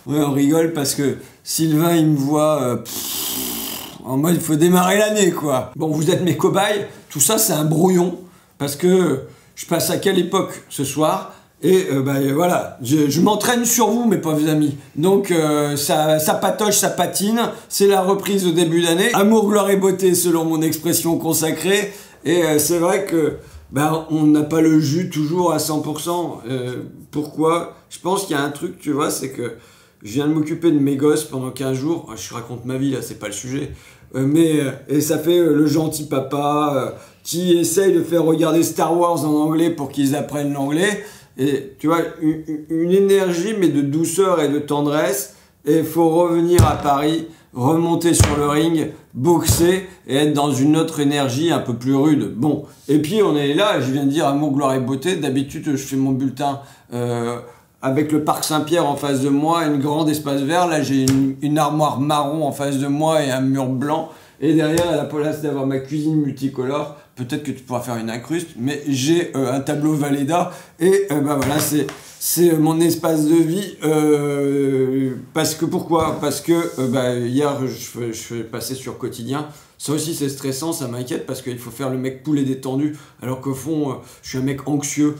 Ouais, on rigole parce que Sylvain, il me voit en mode il faut démarrer l'année, quoi. Bon, vous êtes mes cobayes, tout ça c'est un brouillon, parce que je passe à quelle époque ce soir? Et voilà, je m'entraîne sur vous, mes pauvres amis. Donc ça patoche, ça patine, c'est la reprise au début d'année. Amour, gloire et beauté, selon mon expression consacrée. Et c'est vrai que on n'a pas le jus toujours à 100%. Pourquoi? Je pense qu'il y a un truc, tu vois, c'est que je viens de m'occuper de mes gosses pendant 15 jours. Je raconte ma vie, là, c'est pas le sujet. Et ça fait le gentil papa qui essaye de faire regarder Star Wars en anglais pour qu'ils apprennent l'anglais. Et tu vois, une énergie, mais de douceur et de tendresse. Et il faut revenir à Paris, remonter sur le ring, boxer et être dans une autre énergie un peu plus rude. Bon, et puis on est là, je viens de dire amour, gloire et beauté. D'habitude, je fais mon bulletin avec le parc Saint-Pierre en face de moi, une grande espace vert. Là, j'ai une armoire marron en face de moi et un mur blanc. Et derrière, à la place d'avoir ma cuisine multicolore, peut-être que tu pourras faire une incruste, mais j'ai un tableau Valletta. Et voilà, c'est mon espace de vie. Parce que pourquoi? Parce que hier, je suis passé sur Quotidien. Ça aussi, c'est stressant, ça m'inquiète parce qu'il faut faire le mec cool et détendu. Alors qu'au fond, je suis un mec anxieux.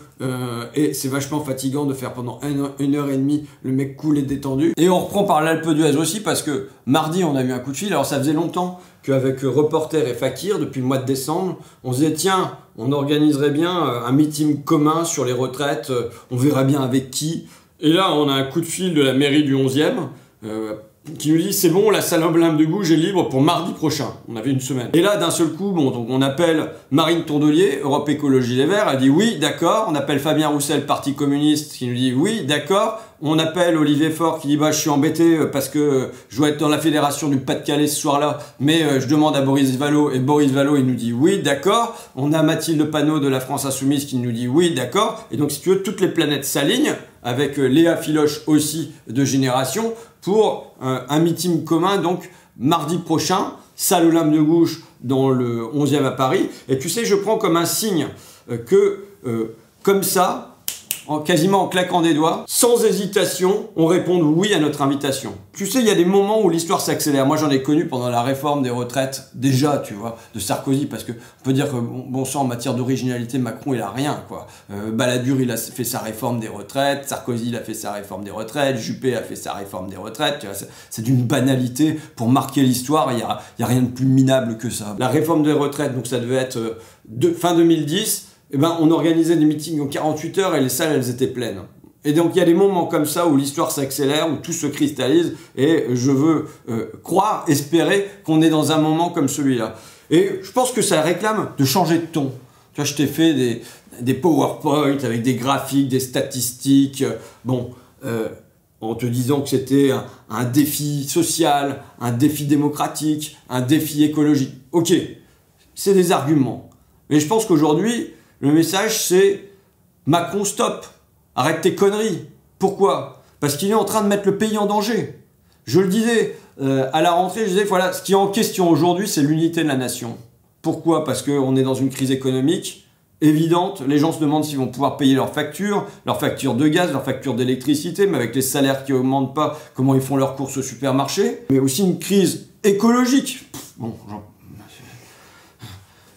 Et c'est vachement fatigant de faire pendant 1h30 le mec cool et détendu. Et on reprend par l'Alpe d'Huez aussi parce que mardi, on a eu un coup de fil. Alors ça faisait longtemps qu'avec Reporter et Fakir, depuis le mois de décembre, on se disait tiens, on organiserait bien un meeting commun sur les retraites. On verra bien avec qui. Et là, on a un coup de fil de la mairie du 11e. Qui nous dit c'est bon, la salle Olympe de Gouges est libre pour mardi prochain. On avait une semaine. Et là, d'un seul coup, donc on appelle Marine Tondelier, Europe Écologie Les Verts, elle dit oui, d'accord. On appelle Fabien Roussel, Parti communiste, qui nous dit oui, d'accord. On appelle Olivier Faure qui dit je suis embêté parce que je dois être dans la fédération du Pas-de-Calais ce soir-là, mais je demande à Boris Vallaud, et Boris Vallaud il nous dit oui, d'accord. On a Mathilde Panot de la France Insoumise qui nous dit oui, d'accord. Et donc si tu veux, toutes les planètes s'alignent avec Léa Filoche aussi de Génération pour un meeting commun donc mardi prochain, salle Olympe de Gouges dans le 11e à Paris. Et tu sais, je prends comme un signe que comme ça, quasiment en claquant des doigts, sans hésitation, on répond oui à notre invitation. Tu sais, il y a des moments où l'histoire s'accélère. Moi, j'en ai connu pendant la réforme des retraites, déjà, tu vois, de Sarkozy, parce que on peut dire que, bon sang, en matière d'originalité, Macron, il a rien, quoi. Balladur, il a fait sa réforme des retraites, Sarkozy, il a fait sa réforme des retraites, Juppé a fait sa réforme des retraites, tu vois, c'est d'une banalité. Pour marquer l'histoire, il y a rien de plus minable que ça. La réforme des retraites, donc ça devait être fin 2010, on organisait des meetings en 48 heures et les salles, elles étaient pleines. Et donc, il y a des moments comme ça où l'histoire s'accélère, où tout se cristallise, et je veux croire, espérer qu'on est dans un moment comme celui-là. Et je pense que ça réclame de changer de ton. Tu vois, je t'ai fait des PowerPoint avec des graphiques, des statistiques, en te disant que c'était un défi social, un défi démocratique, un défi écologique. Ok, c'est des arguments. Mais je pense qu'aujourd'hui, le message, c'est Macron, stop. Arrête tes conneries. Pourquoi? Parce qu'il est en train de mettre le pays en danger. Je le disais, à la rentrée, je disais, voilà, ce qui est en question aujourd'hui, c'est l'unité de la nation. Pourquoi? Parce qu'on est dans une crise économique évidente. Les gens se demandent s'ils vont pouvoir payer leurs factures de gaz, leurs factures d'électricité, mais avec les salaires qui augmentent pas, comment ils font leurs courses au supermarché. Mais aussi une crise écologique.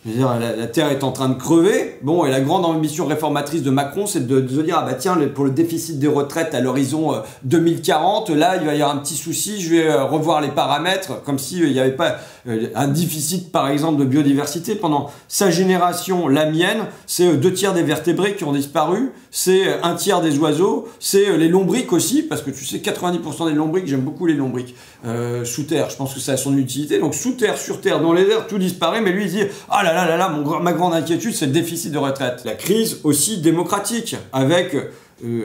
Je veux dire, la Terre est en train de crever. Bon, et la grande ambition réformatrice de Macron, c'est de se dire, ah bah tiens, pour le déficit des retraites à l'horizon 2040, là, il va y avoir un petit souci, je vais revoir les paramètres, comme s'il n'y avait pas un déficit, par exemple, de biodiversité. Pendant sa génération, la mienne, c'est 2/3 des vertébrés qui ont disparu, c'est 1/3 des oiseaux, c'est les lombrics aussi, parce que tu sais, 90% des lombrics, j'aime beaucoup les lombrics, sous terre, je pense que ça a son utilité. Donc sous terre, sur terre, dans les airs, tout disparaît, mais lui, il dit, ah là, ma grande inquiétude, c'est le déficit de retraite. La crise aussi démocratique, avec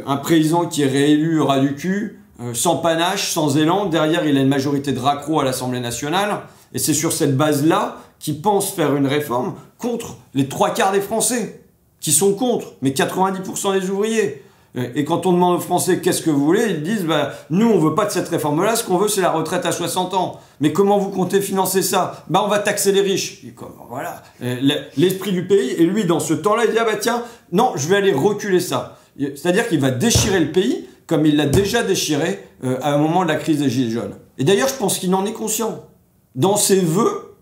un président qui est réélu ras du cul, sans panache, sans élan. Derrière, il a une majorité de raccros à l'Assemblée nationale. Et c'est sur cette base-là qu'il pense faire une réforme contre les 3/4 des Français, qui sont contre, mais 90% des ouvriers. Et quand on demande aux Français qu'est-ce que vous voulez, ils disent nous on veut pas de cette réforme-là, ce qu'on veut c'est la retraite à 60 ans. Mais comment vous comptez financer ça? On va taxer les riches. Et voilà, l'esprit du pays. Et lui dans ce temps-là il dit tiens, non je vais aller reculer ça. C'est-à-dire qu'il va déchirer le pays comme il l'a déjà déchiré à un moment de la crise des Gilets jaunes. Et d'ailleurs, je pense qu'il en est conscient. Dans ses vœux,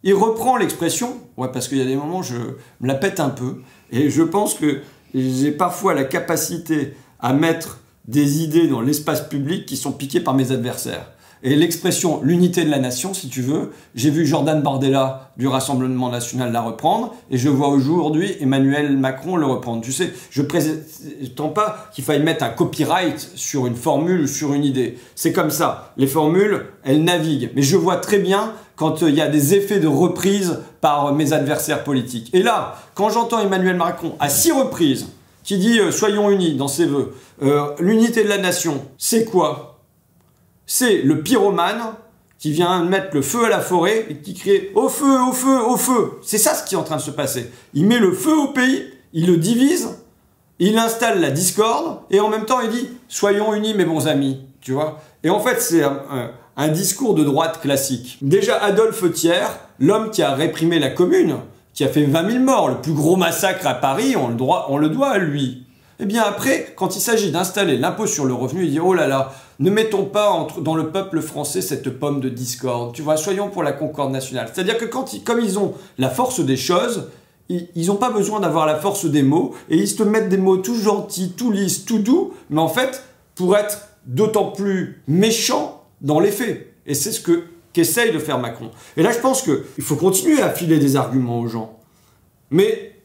il reprend l'expression, ouais, parce qu'il y a des moments où je me la pète un peu, et je pense que j'ai parfois la capacité à mettre des idées dans l'espace public qui sont piquées par mes adversaires. Et l'expression l'unité de la nation, si tu veux, j'ai vu Jordan Bardella du Rassemblement national la reprendre, et je vois aujourd'hui Emmanuel Macron le reprendre. Tu sais, je ne prétends pas qu'il faille mettre un copyright sur une formule ou sur une idée. C'est comme ça. Les formules, elles naviguent. Mais je vois très bien quand il y a des effets de reprise par mes adversaires politiques. Et là, quand j'entends Emmanuel Macron à 6 reprises, qui dit « soyons unis » dans ses vœux, l'unité de la nation, c'est quoi ? C'est le pyromane qui vient mettre le feu à la forêt et qui crie « au feu, au feu, au feu ». C'est ça ce qui est en train de se passer. Il met le feu au pays, il le divise, il installe la discorde et en même temps il dit « soyons unis mes bons amis ». Tu vois ? Et en fait, c'est un discours de droite classique. Déjà, Adolphe Thiers, l'homme qui a réprimé la Commune, qui a fait 20 000 morts, le plus gros massacre à Paris, on le doit à lui. Eh bien après, quand il s'agit d'installer l'impôt sur le revenu, il dit « oh là là, ne mettons pas dans le peuple français cette pomme de discorde, tu vois, soyons pour la concorde nationale. » C'est-à-dire que comme ils ont la force des choses, ils n'ont pas besoin d'avoir la force des mots, et ils se mettent des mots tout gentils, tout lisses, tout doux, mais en fait, pour être d'autant plus méchants dans les faits. Et c'est ce qu'essaye de faire Macron. Et là, je pense qu'il faut continuer à filer des arguments aux gens. Mais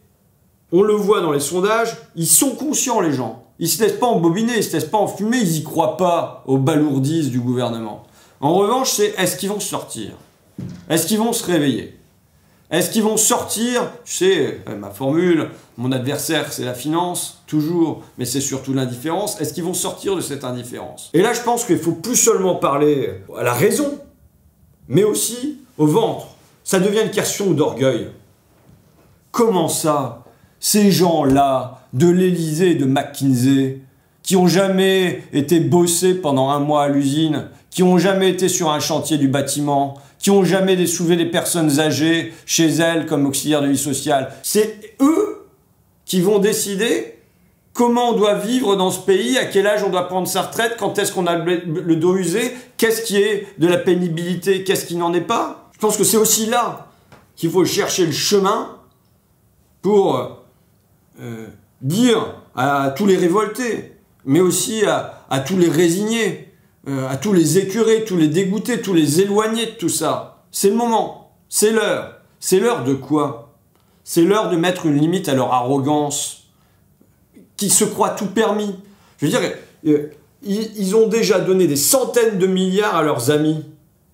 on le voit dans les sondages, ils sont conscients, les gens. Ils ne se laissent pas embobiner, ils ne se laissent pas enfumer, ils n'y croient pas aux balourdises du gouvernement. En revanche, c'est est-ce qu'ils vont sortir? Est-ce qu'ils vont se réveiller? Est-ce qu'ils vont sortir? Tu sais, ma formule, mon adversaire c'est la finance, toujours, mais c'est surtout l'indifférence. Est-ce qu'ils vont sortir de cette indifférence? Et là, je pense qu'il ne faut plus seulement parler à la raison, mais aussi au ventre. Ça devient une question d'orgueil. Comment ça? Ces gens-là, de l'Élysée et de McKinsey, qui n'ont jamais été bossés pendant un mois à l'usine, qui n'ont jamais été sur un chantier du bâtiment, qui n'ont jamais soulevé des personnes âgées chez elles comme auxiliaires de vie sociale, c'est eux qui vont décider comment on doit vivre dans ce pays, à quel âge on doit prendre sa retraite, quand est-ce qu'on a le dos usé, qu'est-ce qui est de la pénibilité, qu'est-ce qui n'en est pas. Je pense que c'est aussi là qu'il faut chercher le chemin pour dire à tous les révoltés, mais aussi à tous les résignés, à tous les écœurés, tous les dégoûtés, tous les éloignés de tout ça. C'est le moment, c'est l'heure. C'est l'heure de quoi? C'est l'heure de mettre une limite à leur arrogance, qui se croient tout permis. Je veux dire, ils ont déjà donné des centaines de milliards à leurs amis,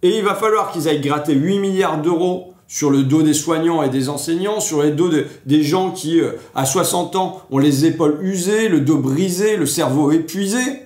et il va falloir qu'ils aillent gratter 8 milliards d'euros sur le dos des soignants et des enseignants, sur les dos des gens qui, à 60 ans, ont les épaules usées, le dos brisé, le cerveau épuisé,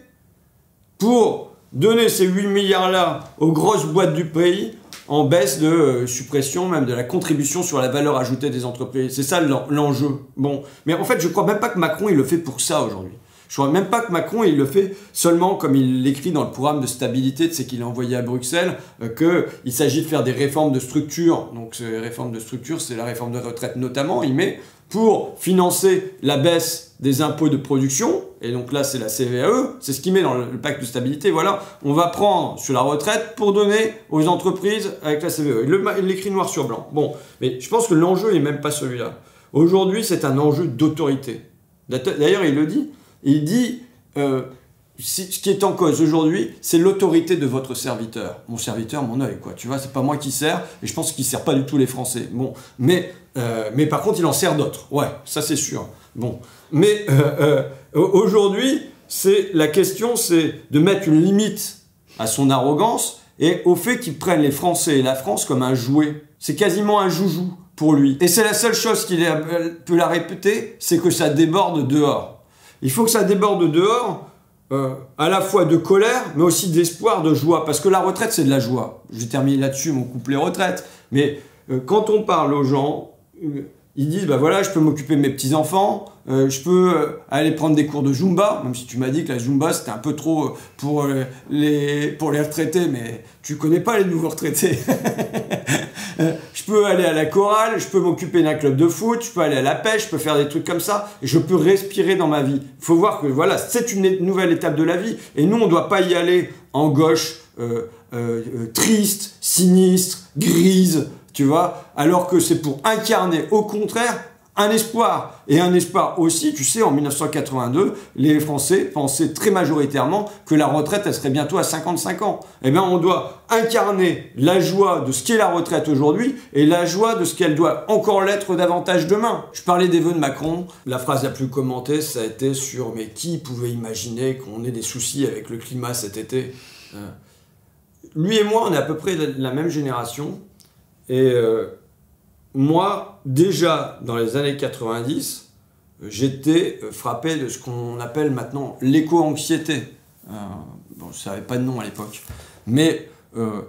pour donner ces 8 milliards-là aux grosses boîtes du pays en baisse de suppression même de la contribution sur la valeur ajoutée des entreprises. C'est ça l'enjeu. Bon, mais en fait, je ne crois même pas que Macron il le fait pour ça aujourd'hui. Je ne crois même pas que Macron il le fait seulement comme il l'écrit dans le programme de stabilité, c'est qu'il a envoyé à Bruxelles, qu'il s'agit de faire des réformes de structure. Donc ces réformes de structure, c'est la réforme de retraite notamment. Il met pour financer la baisse des impôts de production, et donc là c'est la CVAE, c'est ce qu'il met dans le pacte de stabilité, voilà, on va prendre sur la retraite pour donner aux entreprises avec la CVAE. Il l'écrit noir sur blanc. Bon, mais je pense que l'enjeu n'est même pas celui-là. Aujourd'hui, c'est un enjeu d'autorité. D'ailleurs, il le dit. Il dit, ce qui est en cause aujourd'hui, c'est l'autorité de votre serviteur. Mon serviteur, mon œil, quoi. Tu vois, c'est pas moi qui sers, et je pense qu'il sert pas du tout les Français. Bon, mais par contre, il en sert d'autres. Ouais, ça c'est sûr. Bon, mais aujourd'hui, la question, c'est de mettre une limite à son arrogance et au fait qu'il prenne les Français et la France comme un jouet. C'est quasiment un joujou pour lui. Et c'est la seule chose qu'il peut la répéter, c'est que ça déborde dehors. Il faut que ça déborde dehors, à la fois de colère, mais aussi d'espoir, de joie. Parce que la retraite, c'est de la joie. Je vais terminer là-dessus, mon couplet retraite. Mais quand on parle aux gens, ils disent, bah voilà, je peux m'occuper de mes petits-enfants, je peux aller prendre des cours de Zumba, même si tu m'as dit que la Zumba, c'était un peu trop pour les retraités, mais tu connais pas les nouveaux retraités. Je peux aller à la chorale, je peux m'occuper d'un club de foot, je peux aller à la pêche, je peux faire des trucs comme ça, et je peux respirer dans ma vie. Il faut voir que voilà, c'est une nouvelle étape de la vie, et nous, on ne doit pas y aller en gauche, triste, sinistre, grise, tu vois, alors que c'est pour incarner, au contraire, un espoir. Et un espoir aussi, tu sais, en 1982, les Français pensaient très majoritairement que la retraite, elle serait bientôt à 55 ans. Eh bien, on doit incarner la joie de ce qu'est la retraite aujourd'hui et la joie de ce qu'elle doit encore l'être davantage demain. Je parlais des vœux de Macron. La phrase la plus commentée, ça a été sur « Mais qui pouvait imaginer qu'on ait des soucis avec le climat cet été ?» Lui et moi, on est à peu près de la même génération. Et moi, déjà dans les années 90, j'étais frappé de ce qu'on appelle maintenant l'éco-anxiété. Bon, ça n'avait pas de nom à l'époque. Mais,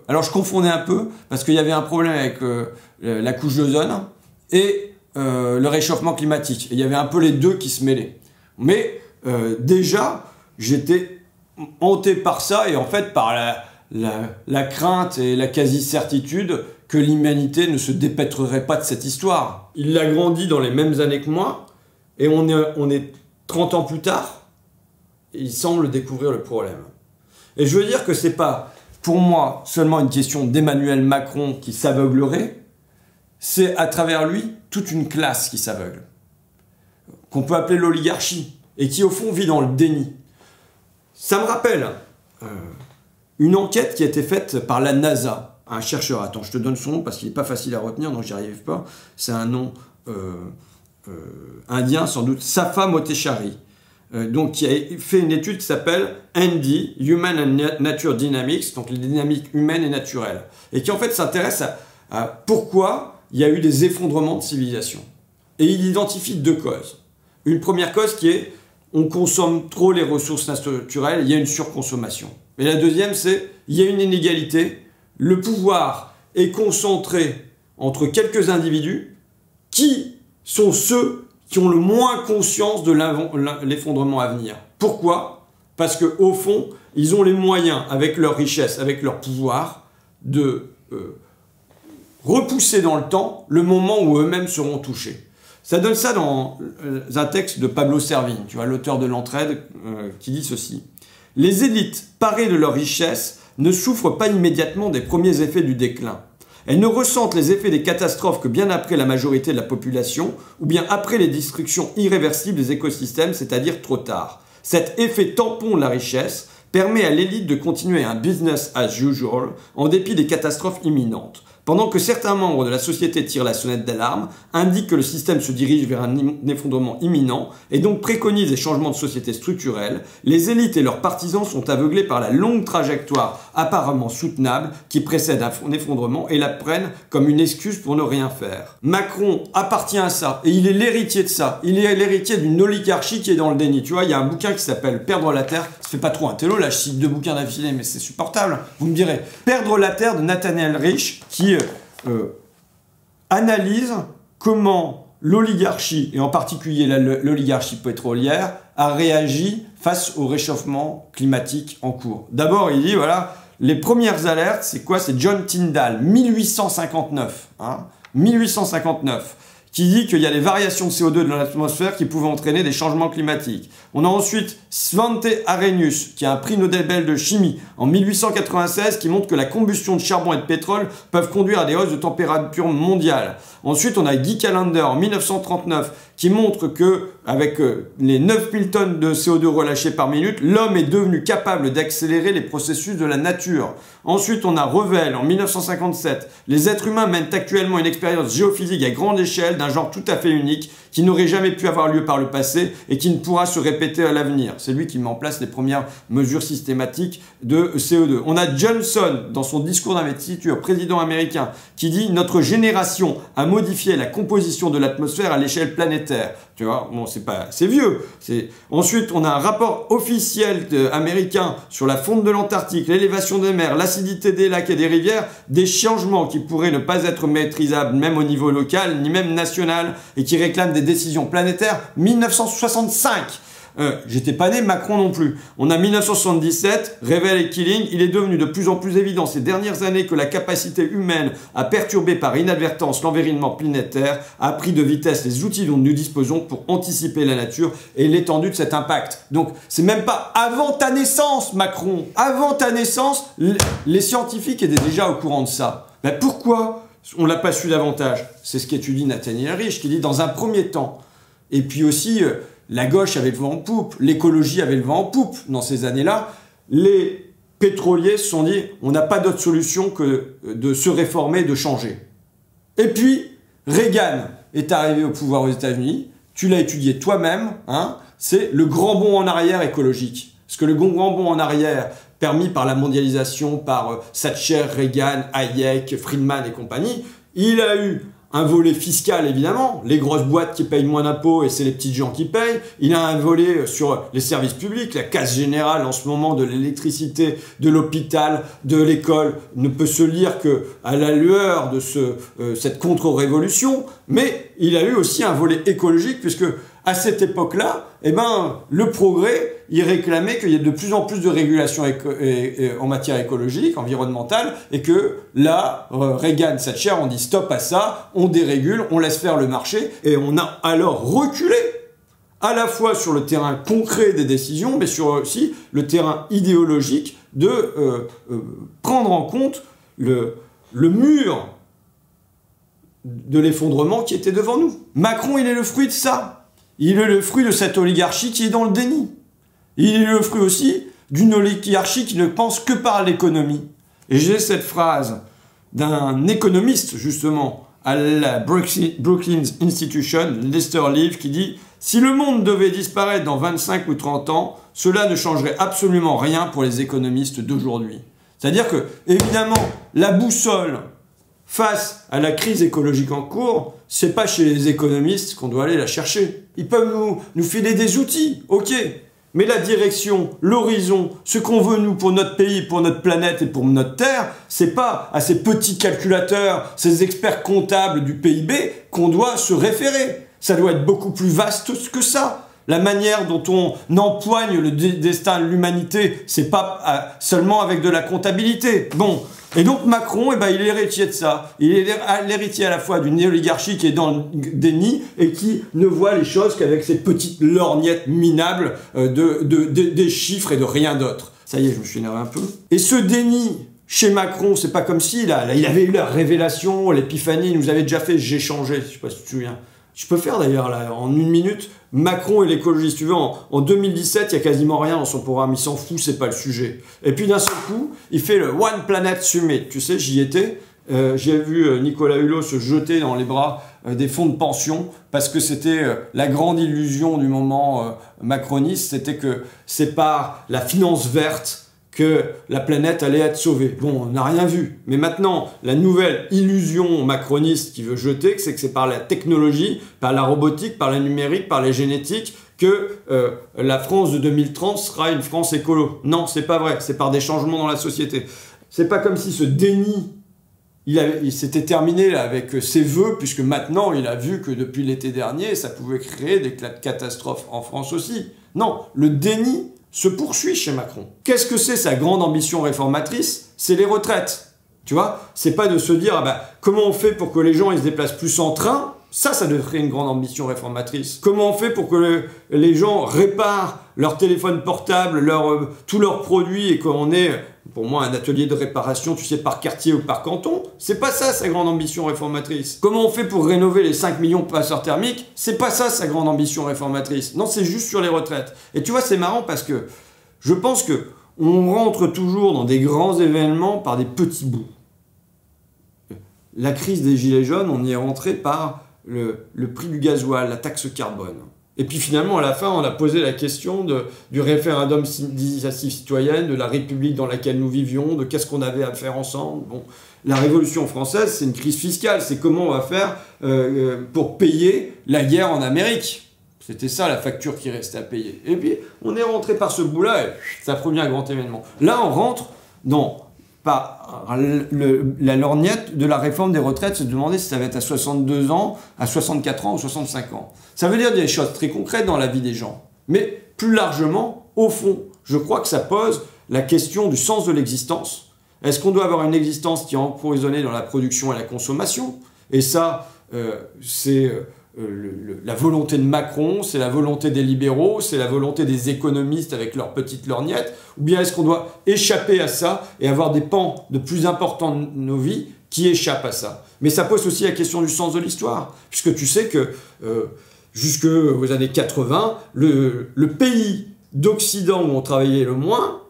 alors je confondais un peu, parce qu'il y avait un problème avec la couche d'ozone et le réchauffement climatique. Et il y avait un peu les deux qui se mêlaient. Mais déjà, j'étais hanté par ça, et en fait par la crainte et la quasi-certitude que l'humanité ne se dépêtrerait pas de cette histoire. Il a grandi dans les mêmes années que moi, et on est 30 ans plus tard, et il semble découvrir le problème. Et je veux dire que c'est pas, pour moi, seulement une question d'Emmanuel Macron qui s'aveuglerait, c'est à travers lui toute une classe qui s'aveugle, qu'on peut appeler l'oligarchie, et qui au fond vit dans le déni. Ça me rappelle une enquête qui a été faite par la NASA, un chercheur, attends, je te donne son nom parce qu'il n'est pas facile à retenir, donc j'y arrive pas, c'est un nom indien sans doute, Safa Moteshari, donc qui a fait une étude qui s'appelle HANDY, Human and Nature Dynamics, donc les dynamiques humaines et naturelles, et qui en fait s'intéresse à pourquoi il y a eu des effondrements de civilisation. Et il identifie deux causes. Une première cause qui est on consomme trop les ressources naturelles, il y a une surconsommation. Et la deuxième, c'est il y a une inégalité, le pouvoir est concentré entre quelques individus qui sont ceux qui ont le moins conscience de l'effondrement à venir. Pourquoi? Parce qu'au fond, ils ont les moyens, avec leur richesse, avec leur pouvoir, de repousser dans le temps le moment où eux-mêmes seront touchés. Ça donne ça dans un texte de Pablo Servigne, tu vois, l'auteur de l'Entraide, qui dit ceci. « Les élites, parées de leur richesse, ne souffrent pas immédiatement des premiers effets du déclin. Elles ne ressentent les effets des catastrophes que bien après la majorité de la population, ou bien après les destructions irréversibles des écosystèmes, c'est-à-dire trop tard. Cet effet tampon de la richesse permet à l'élite de continuer un business as usual en dépit des catastrophes imminentes. Pendant que certains membres de la société tirent la sonnette d'alarme, indiquent que le système se dirige vers un effondrement imminent et donc préconisent des changements de société structurels, les élites et leurs partisans sont aveuglés par la longue trajectoire apparemment soutenable qui précède un effondrement et la prennent comme une excuse pour ne rien faire. Macron appartient à ça et il est l'héritier de ça. Il est l'héritier d'une oligarchie qui est dans le déni. Tu vois, il y a un bouquin qui s'appelle Perdre la Terre. Ça fait pas trop un télo, là je cite 2 bouquins d'affilée, mais c'est supportable. Vous me direz. Perdre la Terre de Nathaniel Rich qui analyse comment l'oligarchie, et en particulier l'oligarchie pétrolière, a réagi face au réchauffement climatique en cours. D'abord, il dit, voilà, les premières alertes, c'est quoi? C'est John Tyndall, 1859, hein, 1859, qui dit qu'il y a des variations de CO2 dans l'atmosphère qui pouvaient entraîner des changements climatiques. On a ensuite Svante Arrhenius, qui a un prix Nobel de chimie en 1896, qui montre que la combustion de charbon et de pétrole peuvent conduire à des hausses de température mondiale. Ensuite, on a Guy Callender en 1939, qui montre que, avec les 9000 tonnes de CO2 relâchées par minute, l'homme est devenu capable d'accélérer les processus de la nature. Ensuite, on a Revel en 1957. Les êtres humains mènent actuellement une expérience géophysique à grande échelle d'un genre tout à fait unique, qui n'aurait jamais pu avoir lieu par le passé et qui ne pourra se répéter à l'avenir. C'est lui qui met en place les premières mesures systématiques de CO2. On a Johnson, dans son discours d'investiture, président américain, qui dit « Notre génération a modifié la composition de l'atmosphère à l'échelle planétaire ». Tu vois, bon, c'est vieux. Ensuite, on a un rapport officiel américain sur la fonte de l'Antarctique, l'élévation des mers, l'acidité des lacs et des rivières, des changements qui pourraient ne pas être maîtrisables même au niveau local, ni même national, et qui réclament des décisions planétaires. 1965. J'étais pas né, Macron non plus. On a 1977, Réveil et Killing, il est devenu de plus en plus évident ces dernières années que la capacité humaine à perturber par inadvertance l'environnement planétaire a pris de vitesse les outils dont nous disposons pour anticiper la nature et l'étendue de cet impact. Donc, c'est même pas avant ta naissance, Macron. Avant ta naissance, les scientifiques étaient déjà au courant de ça. Ben pourquoi on l'a pas su davantage? C'est ce qu'étudie Nathaniel Rich, qui dit dans un premier temps. Et puis aussi, la gauche avait le vent en poupe, l'écologie avait le vent en poupe dans ces années-là. Les pétroliers se sont dit, on n'a pas d'autre solution que de se réformer, de changer. Et puis, Reagan est arrivé au pouvoir aux États-Unis. Tu l'as étudié toi-même, hein, c'est le grand bond en arrière écologique. Parce que le grand bond en arrière, permis par la mondialisation, par Thatcher, Reagan, Hayek, Friedman et compagnie, il a eu un volet fiscal, évidemment, les grosses boîtes qui payent moins d'impôts et c'est les petites gens qui payent. Il a un volet sur les services publics, la casse générale en ce moment de l'électricité, de l'hôpital, de l'école ne peut se lire que à la lueur de cette contre-révolution. Mais il a eu aussi un volet écologique puisque à cette époque-là, eh ben, le progrès, il réclamait qu'il y ait de plus en plus de régulation en matière écologique, environnementale, et que là, Reagan, Thatcher ont dit stop à ça, on dérégule, on laisse faire le marché, et on a alors reculé, à la fois sur le terrain concret des décisions, mais sur aussi le terrain idéologique de prendre en compte le mur de l'effondrement qui était devant nous. Macron, il est le fruit de ça. Il est le fruit de cette oligarchie qui est dans le déni. Il est le fruit aussi d'une oligarchie qui ne pense que par l'économie. Et j'ai cette phrase d'un économiste, justement, à la Brookings Institution, Lester Leave, qui dit « Si le monde devait disparaître dans 25 ou 30 ans, cela ne changerait absolument rien pour les économistes d'aujourd'hui. » C'est-à-dire que, évidemment, la boussole face à la crise écologique en cours, c'est pas chez les économistes qu'on doit aller la chercher. Ils peuvent nous filer des outils, ok. Mais la direction, l'horizon, ce qu'on veut nous pour notre pays, pour notre planète et pour notre terre, c'est pas à ces petits calculateurs, ces experts comptables du PIB qu'on doit se référer. Ça doit être beaucoup plus vaste que ça. La manière dont on empoigne le destin de l'humanité, c'est pas seulement avec de la comptabilité. Bon. Et donc Macron, eh ben, il est l'héritier de ça. Il est l'héritier à la fois d'une oligarchie qui est dans le déni et qui ne voit les choses qu'avec ses petites lorgnettes minables des chiffres et de rien d'autre. Ça y est, je me suis énervé un peu. Et ce déni chez Macron, c'est pas comme si il avait eu la révélation, l'épiphanie, il nous avait déjà fait « j'ai changé », je sais pas si tu te souviens. Je peux faire d'ailleurs là, en une minute, Macron et l'écologie. Si tu veux, en 2017, il n'y a quasiment rien dans son programme, il s'en fout, c'est pas le sujet. Et puis d'un seul coup, il fait le One Planet Summit. Tu sais, j'y étais, j'ai vu Nicolas Hulot se jeter dans les bras des fonds de pension parce que c'était la grande illusion du moment macroniste, c'était que c'est par la finance verte que la planète allait être sauvée. Bon, on n'a rien vu. Mais maintenant, la nouvelle illusion macroniste qui veut jeter, c'est que c'est par la technologie, par la robotique, par la numérique, par la génétique, que la France de 2030 sera une France écolo. Non, c'est pas vrai. C'est par des changements dans la société. C'est pas comme si ce déni, il s'était terminé là, avec ses vœux, puisque maintenant, il a vu que depuis l'été dernier, ça pouvait créer des catastrophes en France aussi. Non, le déni se poursuit chez Macron. Qu'est-ce que c'est sa grande ambition réformatrice? C'est les retraites. Tu vois, c'est pas de se dire ah bah, comment on fait pour que les gens ils se déplacent plus en train. Ça devrait être une grande ambition réformatrice. Comment on fait pour que les gens réparent leur téléphone portable, tous leurs produits et qu'on ait, pour moi, un atelier de réparation, tu sais, par quartier ou par canton? C'est pas ça sa grande ambition réformatrice. Comment on fait pour rénover les 5 millions de passeurs thermiques? C'est pas ça sa grande ambition réformatrice. Non, c'est juste sur les retraites. Et tu vois, c'est marrant parce que je pense que on rentre toujours dans des grands événements par des petits bouts. La crise des gilets jaunes, on y est rentré par le prix du gasoil, la taxe carbone. Et puis finalement, à la fin, on a posé la question du référendum d'initiative citoyenne, de la République dans laquelle nous vivions, de qu'est-ce qu'on avait à faire ensemble. Bon, la Révolution française, c'est une crise fiscale. C'est comment on va faire pour payer la guerre en Amérique. C'était ça la facture qui restait à payer. Et puis, on est rentré par ce bout-là et ça a produit un grand événement. Là, on rentre par la lorgnette de la réforme des retraites, se demander si ça va être à 62 ans, à 64 ans ou 65 ans. Ça veut dire des choses très concrètes dans la vie des gens. Mais plus largement, au fond, je crois que ça pose la question du sens de l'existence. Est-ce qu'on doit avoir une existence qui est emprisonnée dans la production et la consommation? Et ça, c'est la volonté de Macron, c'est la volonté des libéraux, c'est la volonté des économistes avec leurs petites lorgnettes. Ou bien est-ce qu'on doit échapper à ça et avoir des pans de plus importants de nos vies qui échappent à ça? Mais ça pose aussi la question du sens de l'histoire. Puisque tu sais que jusqu'aux années 80, le pays d'Occident où on travaillait le moins,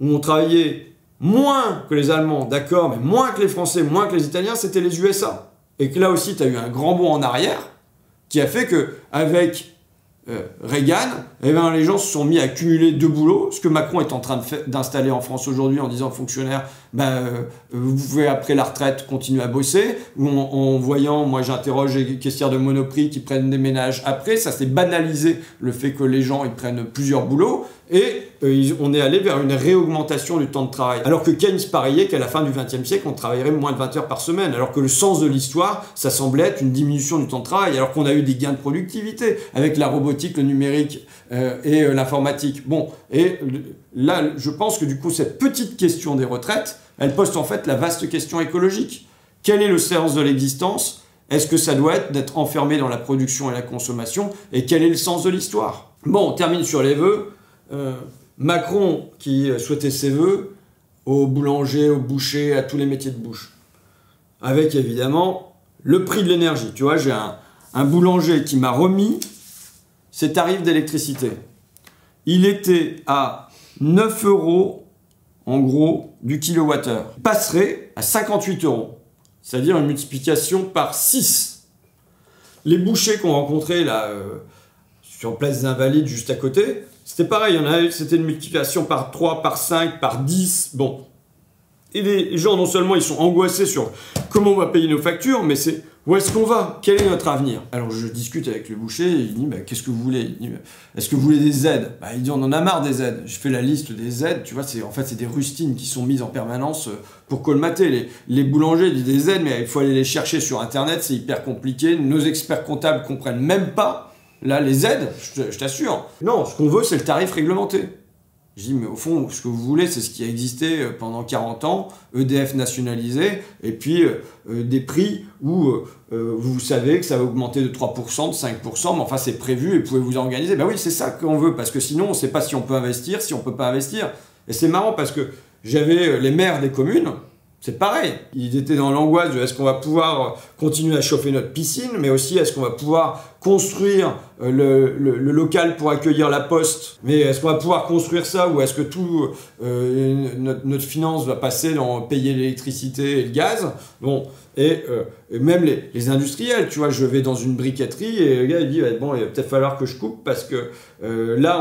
où on travaillait moins que les Allemands, d'accord, mais moins que les Français, moins que les Italiens, c'était les USA. Et que là aussi, tu as eu un grand bond en arrière qui a fait qu'avec Reagan, eh ben, les gens se sont mis à cumuler deux boulots, ce que Macron est en train d'installer en France aujourd'hui en disant aux fonctionnaires, vous pouvez après la retraite continuer à bosser, ou en voyant, moi j'interroge les caissières de Monoprix qui prennent des ménages après, ça s'est banalisé le fait que les gens ils prennent plusieurs boulots, et on est allé vers une réaugmentation du temps de travail. Alors que Keynes pariait qu'à la fin du XXe siècle, on travaillerait moins de 20 heures par semaine, alors que le sens de l'histoire, ça semblait être une diminution du temps de travail, alors qu'on a eu des gains de productivité avec la robotique, le numérique et l'informatique. Bon, et là, je pense que du coup, cette petite question des retraites, elle pose en fait la vaste question écologique. Quel est le sens de l'existence? Est-ce que ça doit être d'être enfermé dans la production et la consommation? Et quel est le sens de l'histoire? Bon, on termine sur les vœux. Macron qui souhaitait ses vœux aux boulangers, aux bouchers, à tous les métiers de bouche. Avec évidemment le prix de l'énergie. Tu vois, j'ai un boulanger qui m'a remis ses tarifs d'électricité. Il était à 9 € en gros du kilowattheure. Il passerait à 58 €. C'est-à-dire une multiplication par 6. Les bouchers qu'on rencontrait là, sur Place des Invalides juste à côté, c'était pareil, c'était une multiplication par 3, par 5, par 10, bon. Et les gens, non seulement ils sont angoissés sur comment on va payer nos factures, mais c'est où est-ce qu'on va? Quel est notre avenir? Alors je discute avec le boucher, et il dit, qu'est-ce que vous voulez? Il dit, est-ce que vous voulez des aides? Il dit, on en a marre des aides. Je fais la liste des aides, tu vois, en fait c'est des rustines qui sont mises en permanence pour colmater. Les boulangers disent des aides, mais il faut aller les chercher sur Internet, c'est hyper compliqué. Nos experts comptables comprennent même pas. Là, les aides, je t'assure. Non, ce qu'on veut, c'est le tarif réglementé. Je dis, mais au fond, ce que vous voulez, c'est ce qui a existé pendant 40 ans, EDF nationalisé, et puis des prix où vous savez que ça va augmenter de 3%, de 5%, mais enfin c'est prévu et vous pouvez vous organiser. Ben oui, c'est ça qu'on veut, parce que sinon, on ne sait pas si on peut investir, si on ne peut pas investir. Et c'est marrant parce que j'avais les maires des communes, c'est pareil, ils étaient dans l'angoisse de est-ce qu'on va pouvoir continuer à chauffer notre piscine, mais aussi est-ce qu'on va pouvoir construire le local pour accueillir la poste, mais est-ce qu'on va pouvoir construire ça ou est-ce que tout notre finance va passer dans payer l'électricité et le gaz? Bon, et même les industriels, tu vois, je vais dans une briqueterie et le gars il dit bon, il va peut-être falloir que je coupe parce que là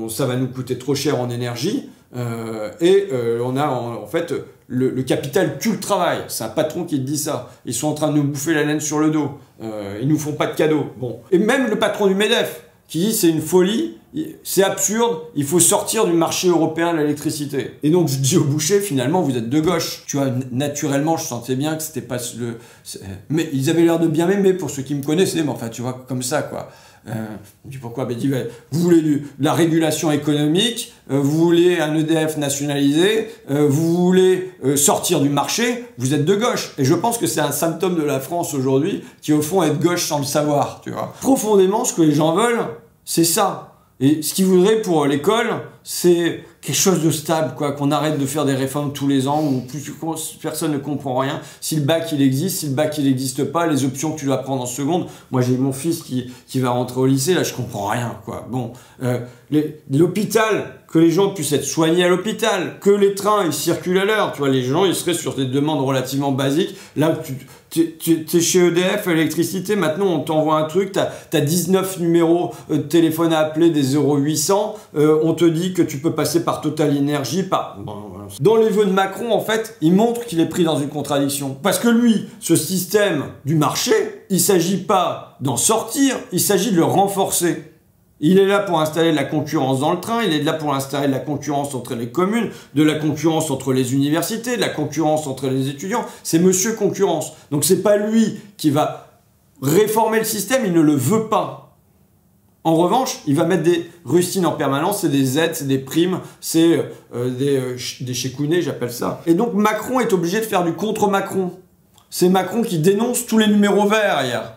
ça va nous coûter trop cher en énergie on a en fait le capital tue le travail. C'est un patron qui te dit ça. Ils sont en train de nous bouffer la laine sur le dos. Ils nous font pas de cadeaux. Bon. Et même le patron du MEDEF qui dit c'est une folie, c'est absurde, il faut sortir du marché européen de l'électricité. Et donc je dis au boucher, finalement vous êtes de gauche. Tu vois, naturellement je sentais bien que c'était pas le... Mais ils avaient l'air de bien m'aimer pour ceux qui me connaissaient, mais enfin tu vois, comme ça quoi. Je dis pourquoi? Ben, vous voulez de la régulation économique, vous voulez un EDF nationalisé, vous voulez sortir du marché, vous êtes de gauche. Et je pense que c'est un symptôme de la France aujourd'hui qui au fond est de gauche sans le savoir. Tu vois. Profondément, ce que les gens veulent, c'est ça. Et ce qu'ils voudraient pour l'école, c'est quelque chose de stable, quoi, qu'on arrête de faire des réformes tous les ans où plus personne ne comprend rien. Si le bac il existe, si le bac il n'existe pas, les options que tu dois prendre en seconde. Moi j'ai mon fils qui va rentrer au lycée, là je comprends rien, quoi. Bon, l'hôpital, que les gens puissent être soignés à l'hôpital, que les trains ils circulent à l'heure, tu vois, les gens ils seraient sur des demandes relativement basiques. Là tu es chez EDF, l'électricité, maintenant on t'envoie un truc, t'as 19 numéros de téléphone à appeler, des 0800, on te dit que tu peux passer par Total Énergie, Dans les vœux de Macron, en fait, il montre qu'il est pris dans une contradiction. Parce que lui, ce système du marché, il ne s'agit pas d'en sortir, il s'agit de le renforcer. Il est là pour installer de la concurrence dans le train, il est là pour installer de la concurrence entre les communes, de la concurrence entre les universités, de la concurrence entre les étudiants. C'est monsieur concurrence. Donc c'est pas lui qui va réformer le système, il ne le veut pas. En revanche, il va mettre des rustines en permanence, c'est des aides, c'est des primes, c'est des chécounets, j'appelle ça. Et donc Macron est obligé de faire du contre-Macron. C'est Macron qui dénonce tous les numéros verts hier.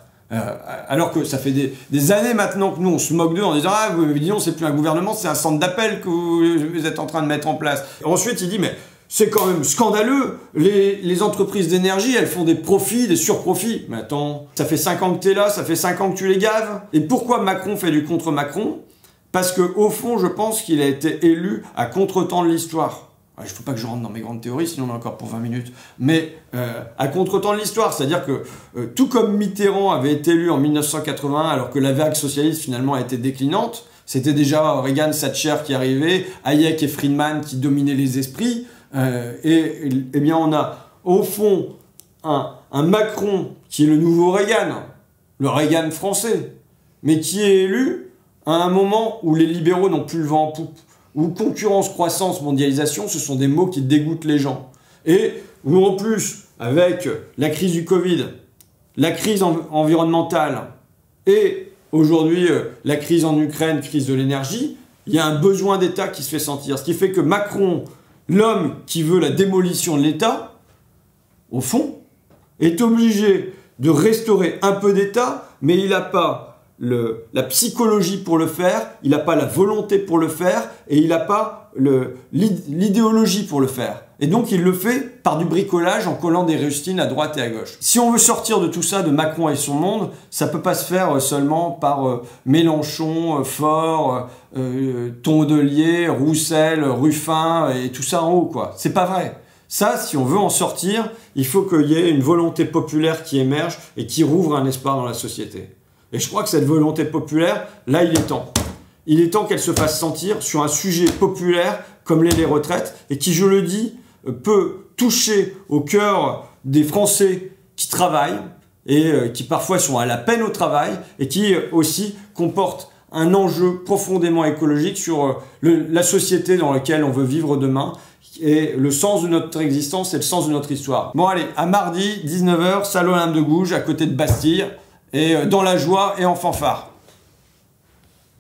Alors que ça fait des années maintenant que nous on se moque d'eux en disant « Ah, disons, c'est plus un gouvernement, c'est un centre d'appel que vous êtes en train de mettre en place. » Ensuite, il dit « Mais c'est quand même scandaleux, les entreprises d'énergie, elles font des profits, des surprofits. » Mais attends, ça fait 5 ans que t'es là, ça fait 5 ans que tu les gaves. Et pourquoi Macron fait du contre-Macron? Parce qu'au fond, je pense qu'il a été élu à contre-temps de l'histoire. Il ne faut pas que je rentre dans mes grandes théories, sinon on a encore pour 20 minutes. Mais à contre-temps de l'histoire, c'est-à-dire que tout comme Mitterrand avait été élu en 1981, alors que la vague socialiste finalement a été déclinante, c'était déjà Reagan, Thatcher qui arrivaient, Hayek et Friedman qui dominaient les esprits, et bien on a au fond un Macron qui est le nouveau Reagan, le Reagan français, mais qui est élu à un moment où les libéraux n'ont plus le vent en poupe. Où concurrence, croissance, mondialisation, ce sont des mots qui dégoûtent les gens. Et où en plus, avec la crise du Covid, la crise environnementale et aujourd'hui la crise en Ukraine, crise de l'énergie, il y a un besoin d'État qui se fait sentir. Ce qui fait que Macron, l'homme qui veut la démolition de l'État, au fond, est obligé de restaurer un peu d'État, mais il n'a pas la psychologie pour le faire, il n'a pas la volonté pour le faire, et il n'a pas l'idéologie pour le faire. Et donc il le fait par du bricolage en collant des rustines à droite et à gauche. Si on veut sortir de tout ça, de Macron et son monde, ça ne peut pas se faire seulement par Mélenchon, Faure, Tondelier, Roussel, Ruffin et tout ça en haut, quoi. C'est pas vrai. Ça, si on veut en sortir, il faut qu'il y ait une volonté populaire qui émerge et qui rouvre un espoir dans la société. Et je crois que cette volonté populaire, là, il est temps. Il est temps qu'elle se fasse sentir sur un sujet populaire comme les retraites et qui, je le dis, peut toucher au cœur des Français qui travaillent et qui parfois sont à la peine au travail et qui aussi comporte un enjeu profondément écologique sur la société dans laquelle on veut vivre demain et le sens de notre existence et le sens de notre histoire. Bon allez, à mardi, 19h, salle Olympe de Gouges, à côté de Bastille, et dans la joie et en fanfare.